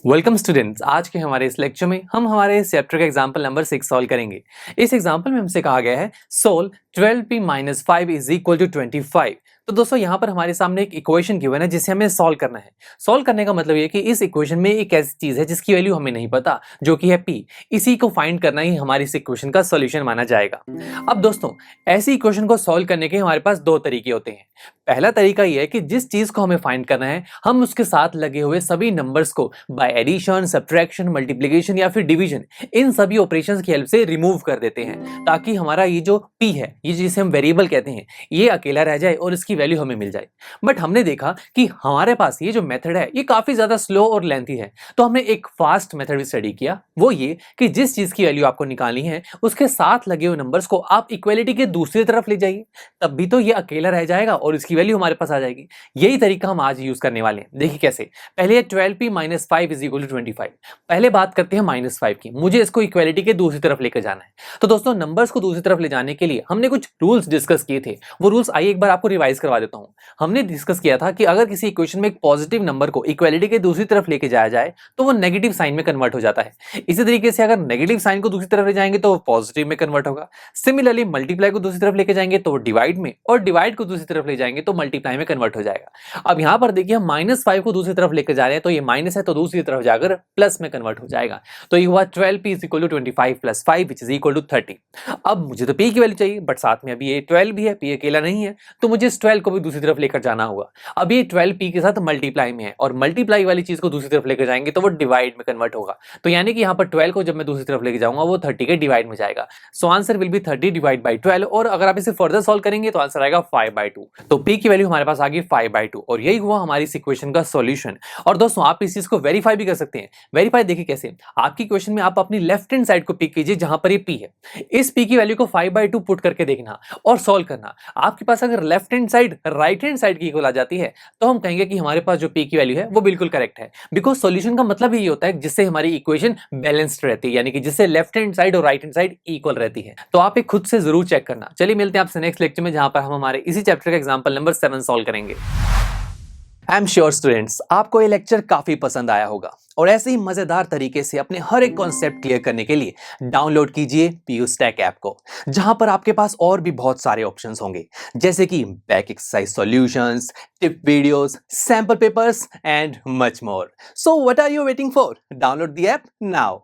Welcome students. आज के हमारे इस लेक्चर में हम हमारे इस चैप्टर का एग्जांपल नंबर 6 सॉल्व करेंगे। इस एग्जांपल में हमसे कहा गया है solve 12p-5 is equal to 25। तो दोस्तों यहाँ पर हमारे सामने एक इक्वेशन गिवन है जिसे हमें सॉल्व करना है। सॉल्व करने का मतलब ये कि इस इक्वेशन में एक ऐसी चीज है जिसकी वैल्यू हमें नहीं पता, जो कि है p। इसी को फाइंड करना ही हमारी इस इक्वेशन का सॉल्यूशन माना जाएगा। अब दोस्तों, ऐसी इक्वेशन को सॉल्व करने के हमारे पास दो तरीके होते हैं। पहला तरीका यह है कि जिस चीज को हमें फाइंड करना है हम उसके साथ लगे हुए सभी नंबर्स को बाय एडिशन, सब्ट्रैक्शन, मल्टीप्लिकेशन या फिर डिवीजन, इन सभी ऑपरेशंस की हेल्प से रिमूव कर देते हैं, ताकि हमारा ये जो p है, ये जिसे हम वेरिएबल कहते हैं, ये अकेला रह जाए और इसकी वैल्यू हमें मिल जाए। बट हमने देखा कि हमारे पास ये जो मेथड है ये काफी ज्यादा स्लो और लेंथी है, तो हमने एक फास्ट मेथड भी स्टडी किया। वो ये कि जिस चीज की वैल्यू आपको निकालनी है उसके साथ लगे हुए नंबर्स को आप इक्वलिटी के दूसरी तरफ ले जाइए, तब भी तो ये अकेला रह जाएगा और इसकी वैल्यू हमारे पास आ जाएगी। यही तरीका हम आज यूज करने वाले हैं। देखिए कैसे। पहले 12p-5 इज इक्वल टू 25। पहले बात करते हैं -5 की। मुझे इसको इक्वलिटी के दूसरी तरफ लेकर जाना है। तो दोस्तों, नंबर्स को दूसरी तरफ ले जाने के लिए हमने कुछ रूल्स डिस्कस किए थे। वो रूल्स आइए एक बार आपको रिवाइज करवा देता हूं। हमने डिस्कस किया था कि अगर किसी इक्वेशन में एक पॉजिटिव नंबर को इक्वलिटी के दूसरी तरफ लेके जाया जाए तो वो नेगेटिव साइन में कन्वर्ट हो जाता है। इसी तरीके से अगर नेगेटिव साइन को दूसरी तरफ ले जाएंगे तो वो पॉजिटिव में कन्वर्ट होगा। सिमिलरली मल्टीप्लाई को दूसरी तरफ लेके जाएंगे तो वो डिवाइड में, और डिवाइड को दूसरी तरफ ले जाएंगे तो मल्टीप्लाई में कन्वर्ट हो जाएगा। अब यहां पर देखिए, हम -5 को दूसरी तरफ लेकर जा रहे हैं तो ये माइनस है तो दूसरी तरफ जाकर प्लस में कन्वर्ट हो जाएगा। तो ये हुआ 12p is equal to 25 plus 5 which is equal to 30। अब मुझे तो p की वैल्यू चाहिए, बट साथ में अभी ये 12 भी है, p अकेला नहीं है, तो मुझे इस 12 को भी दूसरी तरफ लेकर जाना होगा। अब ये 12p के साथ मल्टीप्लाई में है और मल्टीप्लाई वाली चीज को दूसरी तरफ लेकर जाएंगे तो वो डिवाइड में कन्वर्ट होगा। तो यानी कि यहाँ पर 12 को जब मैं दूसरी तरफ लेकर जाऊंगा वो 30 के डिवाइड में जाएगा। So answer will be 30 divide by 12। और अगर आप इसे फर्दर सॉल्व करेंगे तो आंसर आएगा 5/2। तो p की वैल्यू हमारे पास आ गई 5/2 और यही हुआ हमारी इस इक्वेशन का सॉल्यूशन। और दोस्तों, आप इस चीज को वेरीफाई भी कर सकते हैं। वेरीफाई देखिए कैसे। आपकी क्वेश्चन में आप अपनी लेफ्ट हैंड साइड को पिक कीजिए जहां पर ये p है। इस p की वैल्यू को 5/2 पुट करके देखना और सॉल्व करना। आपके पास अगर left hand side right hand side की इक्वल आ जाती है तो हम कहेंगे कि हमारे पास जो p की वैल्यू है वो बिल्कुल करेक्ट है। बिकॉज सॉल्यूशन का मतलब ही होता है जिससे हमारी इक्वेशन बैलेंस्ड रहती है, यानी कि जिससे लेफ्ट हैंड साइड और राइट हैंड साइड इक्वल रहती है। तो आप एक खुद से जरूर चेक करना। चलिए मिलते हैं आपसे नेक्स्ट लेक्चर में, जहां पर हम हमारे इसी चैप्टर का एग्जांपल नंबर 7 सॉल्व करेंगे। आई एम श्योर स्टूडेंट्स, आपको ये लेक्चर काफी पसंद आया होगा और ऐसे ही मजेदार तरीके से अपने हर एक कॉन्सेप्ट क्लियर करने के लिए डाउनलोड कीजिए पीयू स्टैक ऐप को, जहां पर आपके पास और भी बहुत सारे ऑप्शंस होंगे, जैसे कि back exercise solutions, tip videos, sample papers and much more. So what are you waiting for? Download the app now.